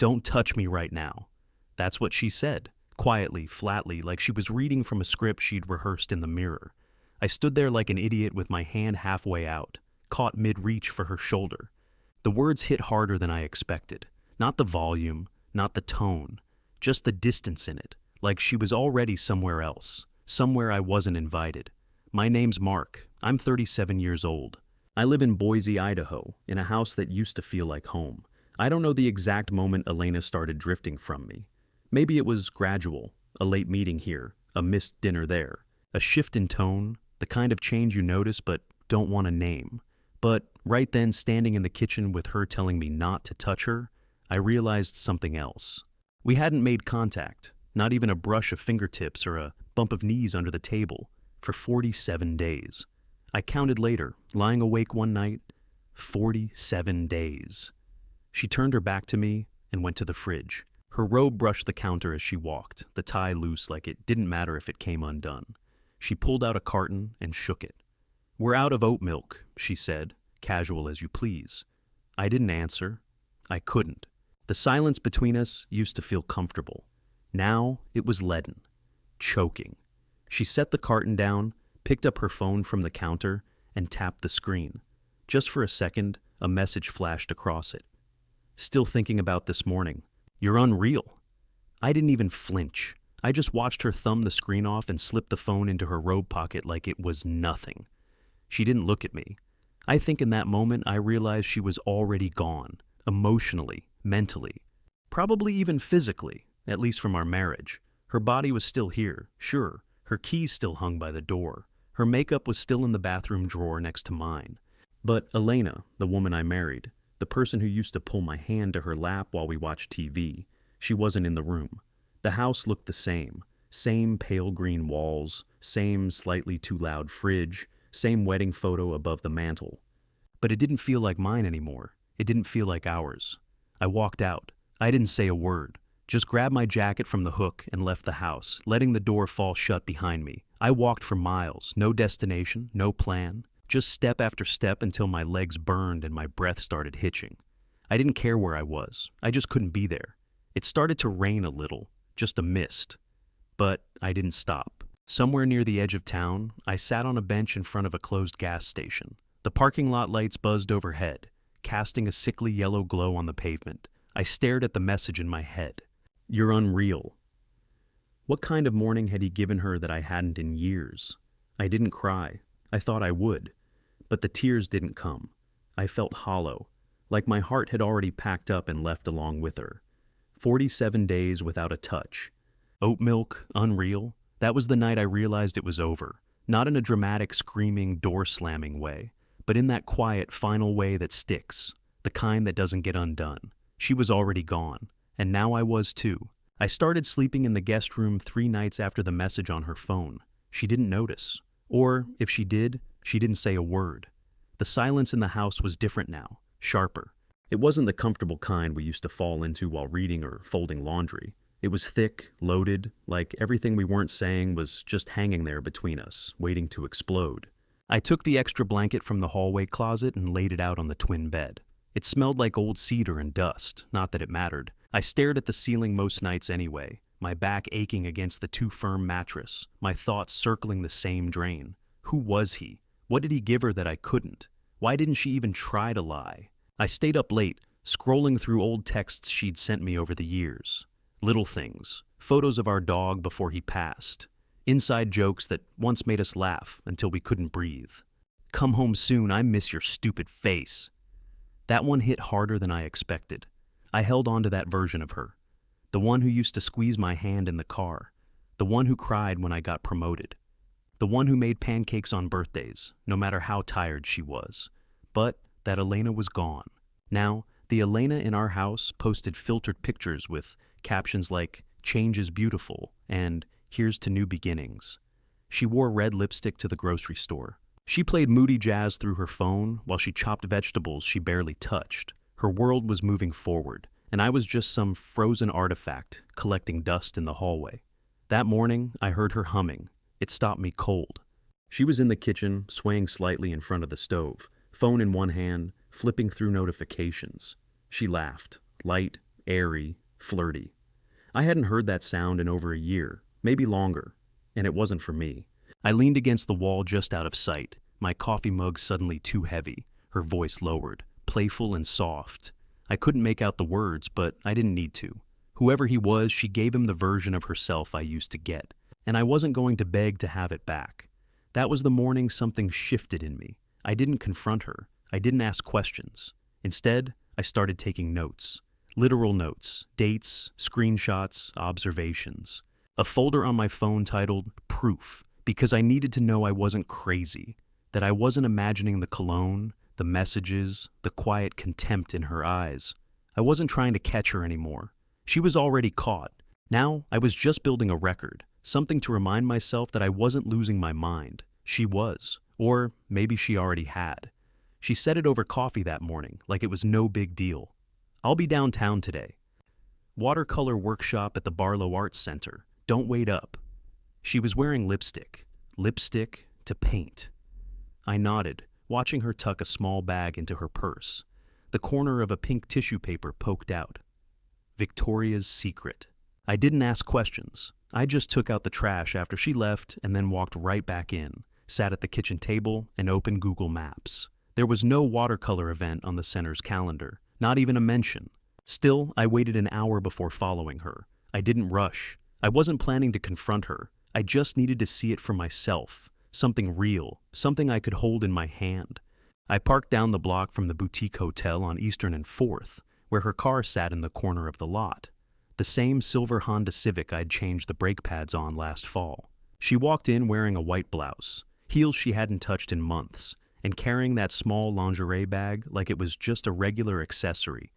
Don't touch me right now. That's what she said, quietly, flatly, like she was reading from a script she'd rehearsed in the mirror. I stood there like an idiot with my hand halfway out, caught mid-reach for her shoulder. The words hit harder than I expected. Not the volume, not the tone, just the distance in it, like she was already somewhere else, somewhere I wasn't invited. My name's Mark. I'm 37 years old. I live in Boise, Idaho, in a house that used to feel like home. I don't know the exact moment Elena started drifting from me. Maybe it was gradual, a late meeting here, a missed dinner there, a shift in tone, the kind of change you notice but don't want to name. But right then, standing in the kitchen with her telling me not to touch her, I realized something else. We hadn't made contact, not even a brush of fingertips or a bump of knees under the table, for 47 days. I counted later, lying awake one night, 47 days. She turned her back to me and went to the fridge. Her robe brushed the counter as she walked, the tie loose like it didn't matter if it came undone. She pulled out a carton and shook it. "We're out of oat milk," she said, casual as you please. I didn't answer. I couldn't. The silence between us used to feel comfortable. Now it was leaden, choking. She set the carton down, picked up her phone from the counter, and tapped the screen. Just for a second, a message flashed across it. "Still thinking about this morning. You're unreal." I didn't even flinch. I just watched her thumb the screen off and slip the phone into her robe pocket like it was nothing. She didn't look at me. I think in that moment I realized she was already gone, emotionally, mentally, probably even physically, at least from our marriage. Her body was still here, sure. Her keys still hung by the door. Her makeup was still in the bathroom drawer next to mine. But Elena, the woman I married, the person who used to pull my hand to her lap while we watched TV, she wasn't in the room. The house looked the same pale green walls, same slightly too loud fridge, same wedding photo above the mantel. But it didn't feel like mine anymore. It didn't feel like ours. I walked out. I didn't say a word. Just grabbed my jacket from the hook and left the house, letting the door fall shut behind me. I walked for miles, no destination, no plan, just step after step until my legs burned and my breath started hitching. I didn't care where I was. I just couldn't be there. It started to rain a little, just a mist. But I didn't stop. Somewhere near the edge of town, I sat on a bench in front of a closed gas station. The parking lot lights buzzed overhead, casting a sickly yellow glow on the pavement. I stared at the message in my head. "You're unreal." What kind of morning had he given her that I hadn't in years? I didn't cry. I thought I would. But the tears didn't come. I felt hollow, like my heart had already packed up and left along with her. 47 days without a touch. Oat milk, unreal. That was the night I realized it was over. Not in a dramatic, screaming, door-slamming way, but in that quiet, final way that sticks, the kind that doesn't get undone. She was already gone, and now I was too. I started sleeping in the guest room 3 nights after the message on her phone. She didn't notice. Or, if she did, she didn't say a word. The silence in the house was different now, sharper. It wasn't the comfortable kind we used to fall into while reading or folding laundry. It was thick, loaded, like everything we weren't saying was just hanging there between us, waiting to explode. I took the extra blanket from the hallway closet and laid it out on the twin bed. It smelled like old cedar and dust, not that it mattered. I stared at the ceiling most nights anyway, my back aching against the too firm mattress, my thoughts circling the same drain. Who was he? What did he give her that I couldn't? Why didn't she even try to lie? I stayed up late, scrolling through old texts she'd sent me over the years. Little things, photos of our dog before he passed, inside jokes that once made us laugh until we couldn't breathe. "Come home soon, I miss your stupid face." That one hit harder than I expected. I held on to that version of her. The one who used to squeeze my hand in the car. The one who cried when I got promoted. The one who made pancakes on birthdays, no matter how tired she was. But that Elena was gone. Now, the Elena in our house posted filtered pictures with captions like, "Change is beautiful," and "Here's to new beginnings." She wore red lipstick to the grocery store. She played moody jazz through her phone while she chopped vegetables she barely touched. Her world was moving forward, and I was just some frozen artifact collecting dust in the hallway. That morning, I heard her humming. It stopped me cold. She was in the kitchen, swaying slightly in front of the stove, phone in one hand, flipping through notifications. She laughed, light, airy, flirty. I hadn't heard that sound in over a year, maybe longer, and it wasn't for me. I leaned against the wall just out of sight, my coffee mug suddenly too heavy, her voice lowered, playful and soft. I couldn't make out the words, but I didn't need to. Whoever he was, she gave him the version of herself I used to get, and I wasn't going to beg to have it back. That was the morning something shifted in me. I didn't confront her. I didn't ask questions. Instead, I started taking notes. Literal notes, dates, screenshots, observations. A folder on my phone titled Proof, because I needed to know I wasn't crazy, that I wasn't imagining the cologne, the messages, the quiet contempt in her eyes. I wasn't trying to catch her anymore. She was already caught. Now I was just building a record, something to remind myself that I wasn't losing my mind. She was, or maybe she already had. She said it over coffee that morning, like it was no big deal. I'll be downtown today. Watercolor workshop at the Barlow Arts Center. Don't wait up. She was wearing lipstick to paint. I nodded, watching her tuck a small bag into her purse. The corner of a pink tissue paper poked out. Victoria's Secret. I didn't ask questions. I just took out the trash after she left and then walked right back in, sat at the kitchen table, and opened Google Maps. There was no watercolor event on the center's calendar, not even a mention. Still, I waited an hour before following her. I didn't rush. I wasn't planning to confront her. I just needed to see it for myself. Something real, something I could hold in my hand. I parked down the block from the boutique hotel on Eastern and 4th, where her car sat in the corner of the lot. The same silver Honda Civic I'd changed the brake pads on last fall. She walked in wearing a white blouse, heels she hadn't touched in months, and carrying that small lingerie bag like it was just a regular accessory.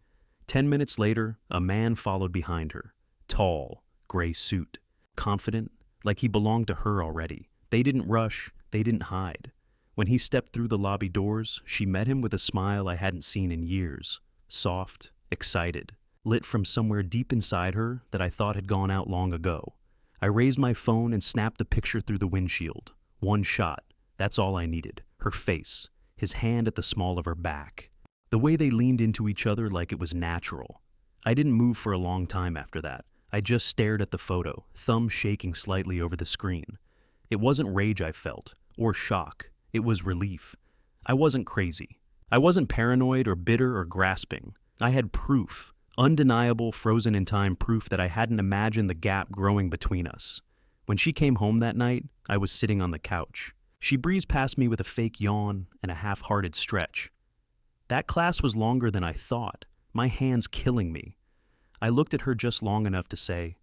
10 minutes later, a man followed behind her. Tall, gray suit, confident, like he belonged to her already. They didn't rush, they didn't hide. When he stepped through the lobby doors, she met him with a smile I hadn't seen in years. Soft, excited, lit from somewhere deep inside her that I thought had gone out long ago. I raised my phone and snapped the picture through the windshield. One shot. That's all I needed. Her face, his hand at the small of her back. The way they leaned into each other like it was natural. I didn't move for a long time after that. I just stared at the photo, thumb shaking slightly over the screen. It wasn't rage I felt, or shock. It was relief. I wasn't crazy. I wasn't paranoid or bitter or grasping. I had proof, undeniable, frozen-in-time proof that I hadn't imagined the gap growing between us. When she came home that night, I was sitting on the couch. She breezed past me with a fake yawn and a half-hearted stretch. That class was longer than I thought, my hands killing me. I looked at her just long enough to say,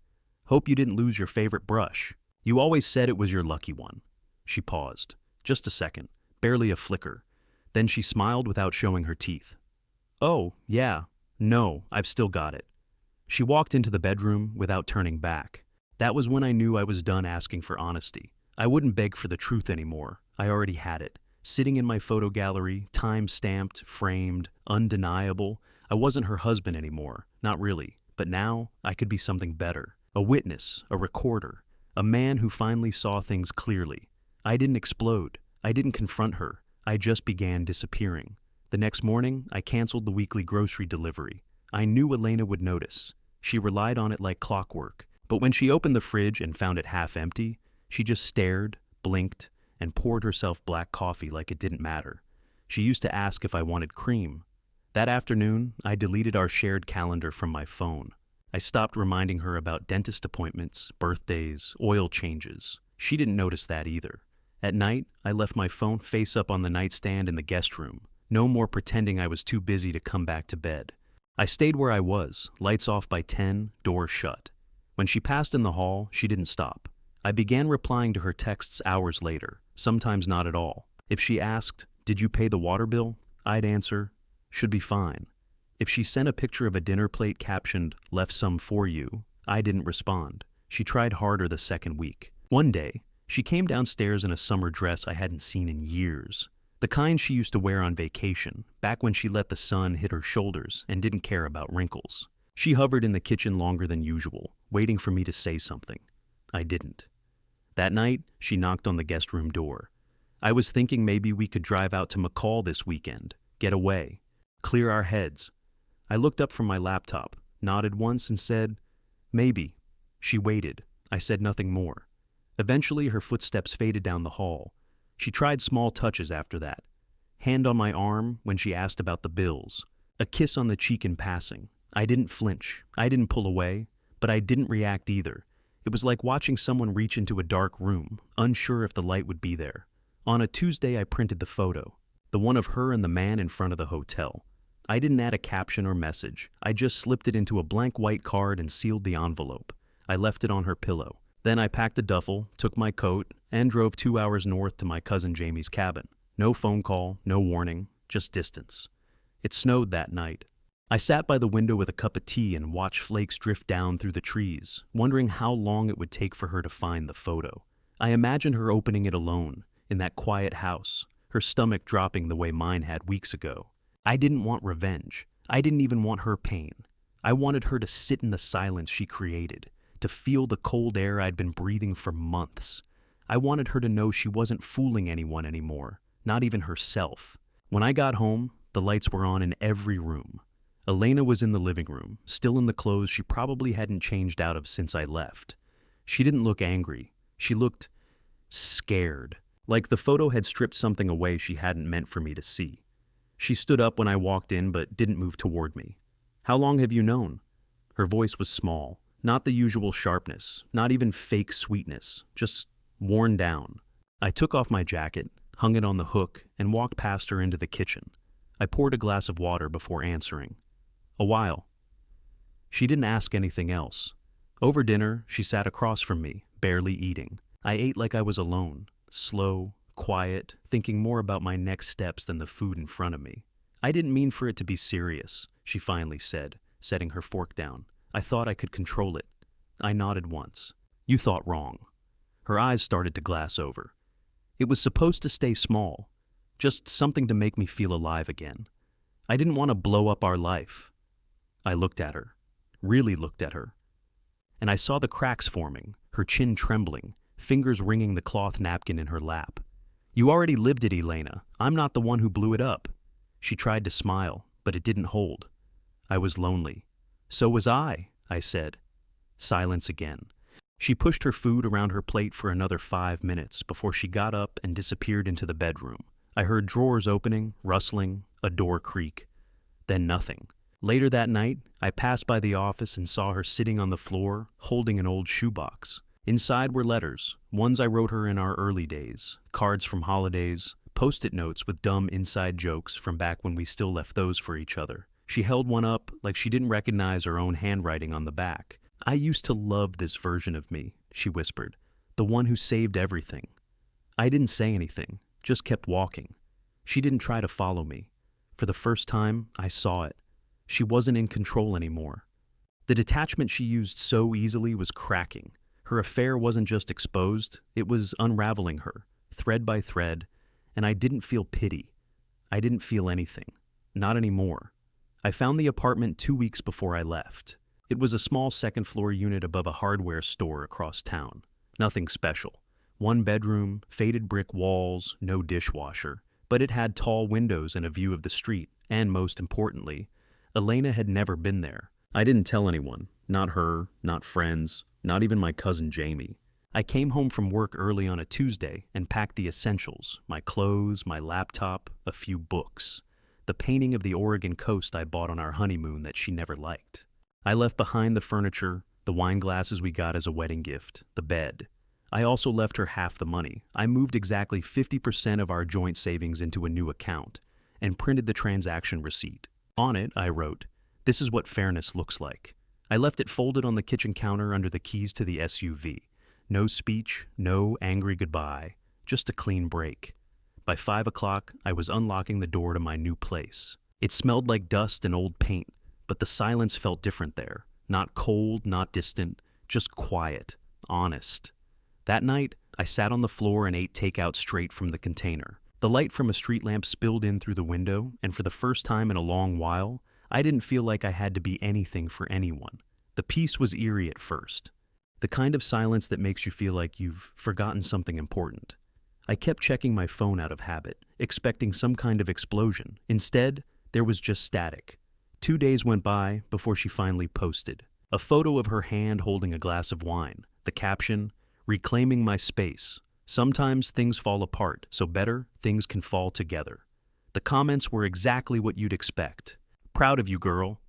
"Hope you didn't lose your favorite brush. You always said it was your lucky one." She paused. Just a second, barely a flicker. Then she smiled without showing her teeth. "Oh, yeah. No, I've still got it." She walked into the bedroom without turning back. That was when I knew I was done asking for honesty. I wouldn't beg for the truth anymore. I already had it. Sitting in my photo gallery, time-stamped, framed, undeniable. I wasn't her husband anymore. Not really. But now, I could be something better. A witness, a recorder. A man who finally saw things clearly. I didn't explode. I didn't confront her. I just began disappearing. The next morning, I canceled the weekly grocery delivery. I knew Elena would notice. She relied on it like clockwork. But when she opened the fridge and found it half empty, she just stared, blinked, and poured herself black coffee like it didn't matter. She used to ask if I wanted cream. That afternoon, I deleted our shared calendar from my phone. I stopped reminding her about dentist appointments, birthdays, oil changes. She didn't notice that either. At night, I left my phone face up on the nightstand in the guest room. No more pretending I was too busy to come back to bed. I stayed where I was, lights off by 10, door shut. When she passed in the hall, she didn't stop. I began replying to her texts hours later, sometimes not at all. If she asked, "Did you pay the water bill?" I'd answer, "Should be fine." If she sent a picture of a dinner plate captioned, "Left some for you," I didn't respond. She tried harder the second week. One day, she came downstairs in a summer dress I hadn't seen in years. The kind she used to wear on vacation, back when she let the sun hit her shoulders and didn't care about wrinkles. She hovered in the kitchen longer than usual, waiting for me to say something. I didn't. That night, she knocked on the guest room door. I was thinking maybe we could drive out to McCall this weekend, get away, clear our heads. I looked up from my laptop. nodded once, and said, "Maybe." She waited. I said nothing more. Eventually, her footsteps faded down the hall. She tried small touches after that. Hand on my arm when she asked about the bills. A kiss on the cheek in passing. I didn't flinch. I didn't pull away, but I didn't react either. It was like watching someone reach into a dark room, unsure if the light would be there. On a Tuesday, I printed the photo, the one of her and the man in front of the hotel. I didn't add a caption or message. I just slipped it into a blank white card and sealed the envelope. I left it on her pillow. Then I packed a duffel, took my coat, and drove 2 hours north to my cousin Jamie's cabin. No phone call, no warning, just distance. It snowed that night. I sat by the window with a cup of tea and watched flakes drift down through the trees, wondering how long it would take for her to find the photo. I imagined her opening it alone, in that quiet house, her stomach dropping the way mine had weeks ago. I didn't want revenge. I didn't even want her pain. I wanted her to sit in the silence she created, to feel the cold air I'd been breathing for months. I wanted her to know she wasn't fooling anyone anymore, not even herself. When I got home, the lights were on in every room. Elena was in the living room, still in the clothes she probably hadn't changed out of since I left. She didn't look angry. She looked scared, like the photo had stripped something away she hadn't meant for me to see. She stood up when I walked in but didn't move toward me. "How long have you known?" Her voice was small, not the usual sharpness, not even fake sweetness, just worn down. I took off my jacket, hung it on the hook, and walked past her into the kitchen. I poured a glass of water before answering. "A while." She didn't ask anything else. Over dinner, she sat across from me, barely eating. I ate like I was alone, slow, quiet, thinking more about my next steps than the food in front of me. "I didn't mean for it to be serious," she finally said, setting her fork down. "I thought I could control it." I nodded once. "You thought wrong." Her eyes started to glass over. "It was supposed to stay small, just something to make me feel alive again. I didn't want to blow up our life." I looked at her, really looked at her, and I saw the cracks forming, her chin trembling, fingers wringing the cloth napkin in her lap. "You already lived it, Elena. I'm not the one who blew it up." She tried to smile, but it didn't hold. I was lonely. "So was I said. Silence again. She pushed her food around her plate for another 5 minutes before she got up and disappeared into the bedroom. I heard drawers opening, rustling, a door creak. Then nothing. Later that night, I passed by the office and saw her sitting on the floor, holding an old shoebox. Inside were letters, ones I wrote her in our early days, cards from holidays, post-it notes with dumb inside jokes from back when we still left those for each other. She held one up like she didn't recognize her own handwriting on the back. "I used to love this version of me," she whispered, "the one who saved everything." I didn't say anything, just kept walking. She didn't try to follow me. For the first time, I saw it. She wasn't in control anymore. The detachment she used so easily was cracking. Her affair wasn't just exposed, it was unraveling her, thread by thread, and I didn't feel pity. I didn't feel anything. Not anymore. I found the apartment 2 weeks before I left. It was a small second-floor unit above a hardware store across town. Nothing special. 1 bedroom, faded brick walls, no dishwasher. But it had tall windows and a view of the street, and most importantly, Elena had never been there. I didn't tell anyone. Not her, not friends, not even my cousin Jamie. I came home from work early on a Tuesday and packed the essentials, my clothes, my laptop, a few books. The painting of the Oregon coast I bought on our honeymoon that she never liked. I left behind the furniture, the wine glasses we got as a wedding gift, the bed. I also left her half the money. I moved exactly 50% of our joint savings into a new account and printed the transaction receipt. On it, I wrote, "This is what fairness looks like." I left it folded on the kitchen counter under the keys to the SUV. No speech, no angry goodbye, just a clean break. By 5 o'clock, I was unlocking the door to my new place. It smelled like dust and old paint, but the silence felt different there. Not cold, not distant, just quiet, honest. That night, I sat on the floor and ate takeout straight from the container. The light from a street lamp spilled in through the window, and for the first time in a long while, I didn't feel like I had to be anything for anyone. The peace was eerie at first. The kind of silence that makes you feel like you've forgotten something important. I kept checking my phone out of habit, expecting some kind of explosion. Instead, there was just static. 2 days went by before she finally posted a photo of her hand holding a glass of wine. The caption, "Reclaiming my space. Sometimes things fall apart, so better things can fall together." The comments were exactly what you'd expect. "Proud of you, girl.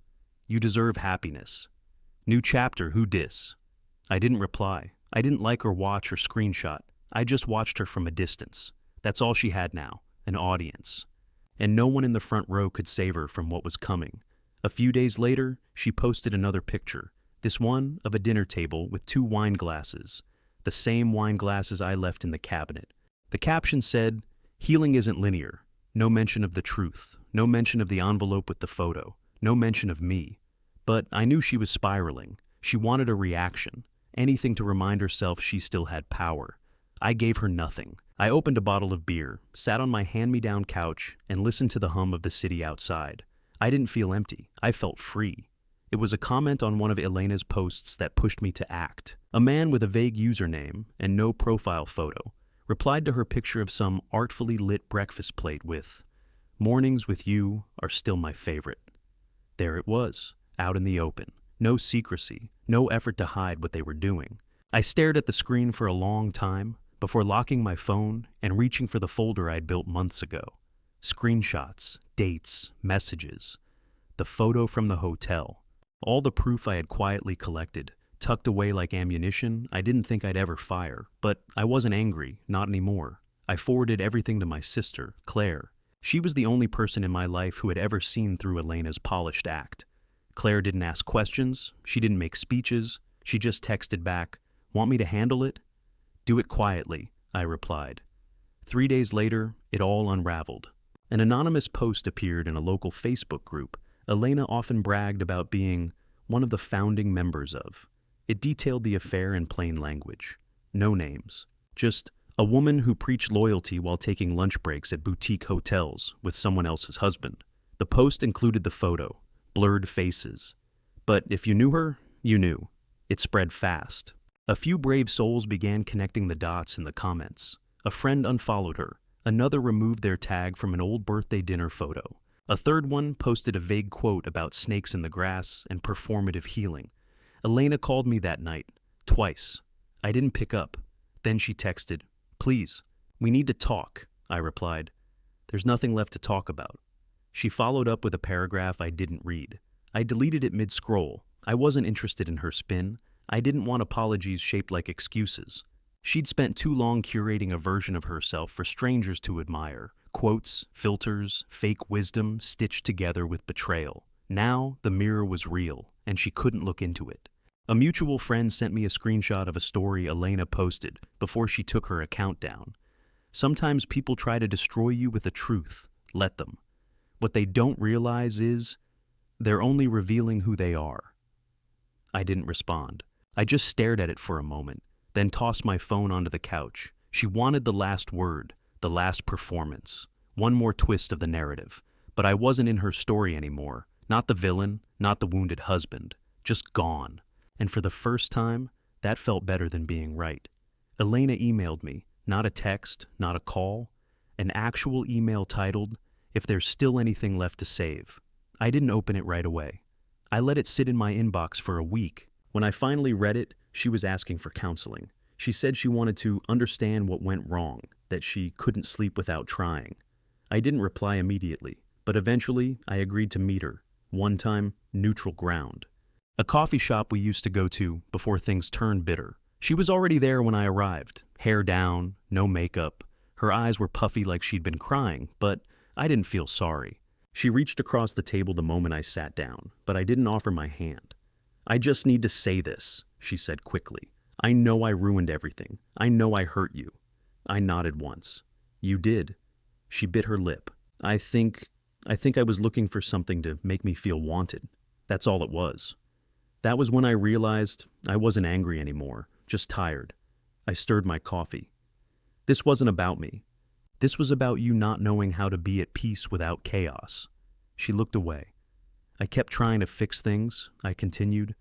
You deserve happiness. New chapter, who dis?" I didn't reply. I didn't like or watch or screenshot. I just watched her from a distance. That's all she had now, an audience. And no one in the front row could save her from what was coming. A few days later, she posted another picture, this one of a dinner table with 2 wine glasses, the same wine glasses I left in the cabinet. The caption said, "Healing isn't linear. No mention of the truth. No mention of the envelope with the photo. No mention of me." But I knew she was spiraling. She wanted a reaction, anything to remind herself she still had power. I gave her nothing. I opened a bottle of beer, sat on my hand-me-down couch, and listened to the hum of the city outside. I didn't feel empty. I felt free. It was a comment on one of Elena's posts that pushed me to act. A man with a vague username and no profile photo replied to her picture of some artfully lit breakfast plate with, "Mornings with you are still my favorite." There it was, out in the open. No secrecy, no effort to hide what they were doing. I stared at the screen for a long time before locking my phone and reaching for the folder I'd built months ago. Screenshots, dates, messages. The photo from the hotel. All the proof I had quietly collected, tucked away like ammunition I didn't think I'd ever fire. But I wasn't angry, not anymore. I forwarded everything to my sister, Claire. She was the only person in my life who had ever seen through Elena's polished act. Claire didn't ask questions, she didn't make speeches, she just texted back, "Want me to handle it?" "Do it quietly," I replied. 3 days later, it all unraveled. An anonymous post appeared in a local Facebook group Elena often bragged about being one of the founding members of. It detailed the affair in plain language. No names. Just a woman who preached loyalty while taking lunch breaks at boutique hotels with someone else's husband. The post included the photo, blurred faces. But if you knew her, you knew. It spread fast. A few brave souls began connecting the dots in the comments. A friend unfollowed her. Another removed their tag from an old birthday dinner photo. A third one posted a vague quote about snakes in the grass and performative healing. Elena called me that night, twice. I didn't pick up. Then she texted, "Please, we need to talk." I replied, "There's nothing left to talk about." She followed up with a paragraph I didn't read. I deleted it mid-scroll. I wasn't interested in her spin. I didn't want apologies shaped like excuses. She'd spent too long curating a version of herself for strangers to admire. Quotes, filters, fake wisdom stitched together with betrayal. Now the mirror was real, and she couldn't look into it. A mutual friend sent me a screenshot of a story Elena posted before she took her account down. Sometimes people try to destroy you with the truth. Let them. What they don't realize is they're only revealing who they are. I didn't respond. I just stared at it for a moment, then tossed my phone onto the couch. She wanted the last word, the last performance, one more twist of the narrative. But I wasn't in her story anymore. Not the villain, not the wounded husband. Just gone. And for the first time, that felt better than being right. Elena emailed me, not a text, not a call, an actual email titled, "If there's still anything left to save." I didn't open it right away. I let it sit in my inbox for a week. When I finally read it, she was asking for counseling. She said she wanted to understand what went wrong, that she couldn't sleep without trying. I didn't reply immediately, but eventually I agreed to meet her, one time, neutral ground. A coffee shop we used to go to before things turned bitter. She was already there when I arrived, hair down, no makeup. Her eyes were puffy like she'd been crying, but I didn't feel sorry. She reached across the table the moment I sat down, but I didn't offer my hand. "I just need to say this," she said quickly. "I know I ruined everything. I know I hurt you." I nodded once. "You did." She bit her lip. I think I was looking for something to make me feel wanted. That's all it was." That was when I realized I wasn't angry anymore, just tired. I stirred my coffee. "This wasn't about me. This was about you not knowing how to be at peace without chaos." She looked away. "I kept trying to fix things," I continued.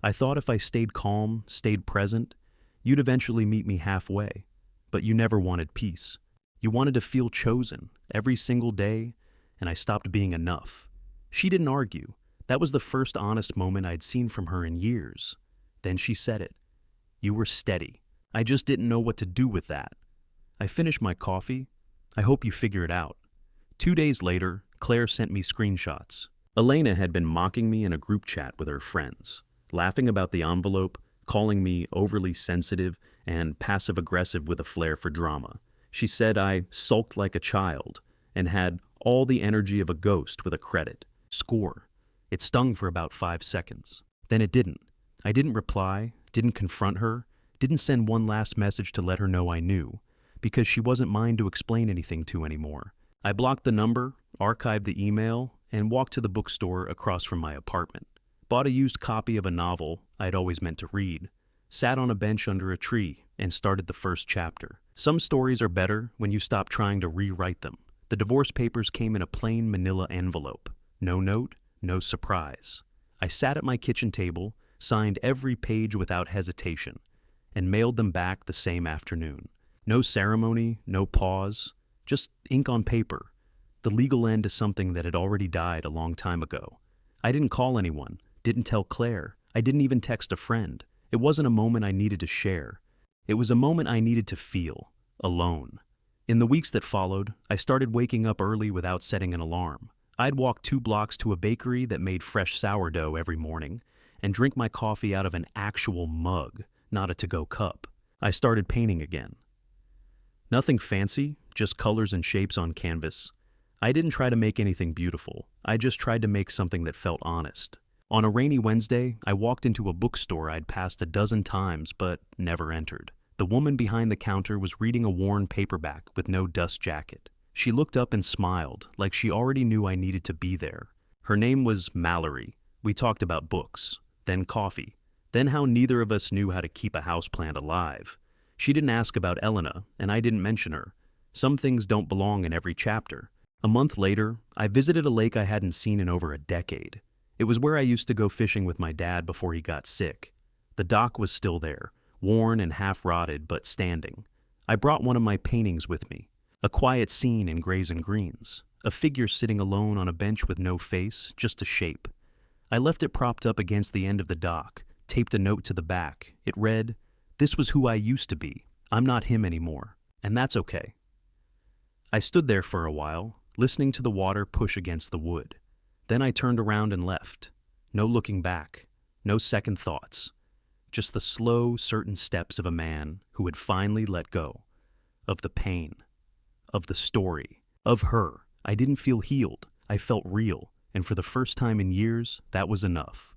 "I thought if I stayed calm, stayed present, you'd eventually meet me halfway. But you never wanted peace. You wanted to feel chosen every single day, and I stopped being enough." She didn't argue, That was the first honest moment I'd seen from her in years. Then she said it. You were steady. I just didn't know what to do with that. I finished my coffee. I hope you figure it out. 2 days later, Claire sent me screenshots. Elena had been mocking me in a group chat with her friends, laughing about the envelope, calling me overly sensitive and passive-aggressive with a flair for drama. She said I sulked like a child and had all the energy of a ghost with a credit. Score. It stung for about 5 seconds. Then it didn't. I didn't reply, didn't confront her, didn't send one last message to let her know I knew, because she wasn't mine to explain anything to anymore. I blocked the number, archived the email, and walked to the bookstore across from my apartment. Bought a used copy of a novel I'd always meant to read, sat on a bench under a tree, and started the first chapter. Some stories are better when you stop trying to rewrite them. The divorce papers came in a plain manila envelope. No note, no surprise. I sat at my kitchen table, signed every page without hesitation, and mailed them back the same afternoon. No ceremony, no pause, just ink on paper. The legal end to something that had already died a long time ago. I didn't call anyone, didn't tell Claire, I didn't even text a friend. It wasn't a moment I needed to share. It was a moment I needed to feel, alone. In the weeks that followed, I started waking up early without setting an alarm. I'd walk 2 blocks to a bakery that made fresh sourdough every morning and drink my coffee out of an actual mug, not a to-go cup. I started painting again. Nothing fancy, just colors and shapes on canvas. I didn't try to make anything beautiful. I just tried to make something that felt honest. On a rainy Wednesday, I walked into a bookstore I'd passed a dozen times but never entered. The woman behind the counter was reading a worn paperback with no dust jacket. She looked up and smiled, like she already knew I needed to be there. Her name was Mallory. We talked about books, then coffee, then how neither of us knew how to keep a houseplant alive. She didn't ask about Elena, and I didn't mention her. Some things don't belong in every chapter. A month later, I visited a lake I hadn't seen in over a decade. It was where I used to go fishing with my dad before he got sick. The dock was still there, worn and half-rotted but standing. I brought one of my paintings with me, a quiet scene in grays and greens, a figure sitting alone on a bench with no face, just a shape. I left it propped up against the end of the dock, taped a note to the back. It read, "This was who I used to be. I'm not him anymore, and that's okay." I stood there for a while, listening to the water push against the wood. Then I turned around and left. No looking back, no second thoughts. Just the slow, certain steps of a man who had finally let go. Of the pain. Of the story. Of her. I didn't feel healed. I felt real. And for the first time in years, that was enough.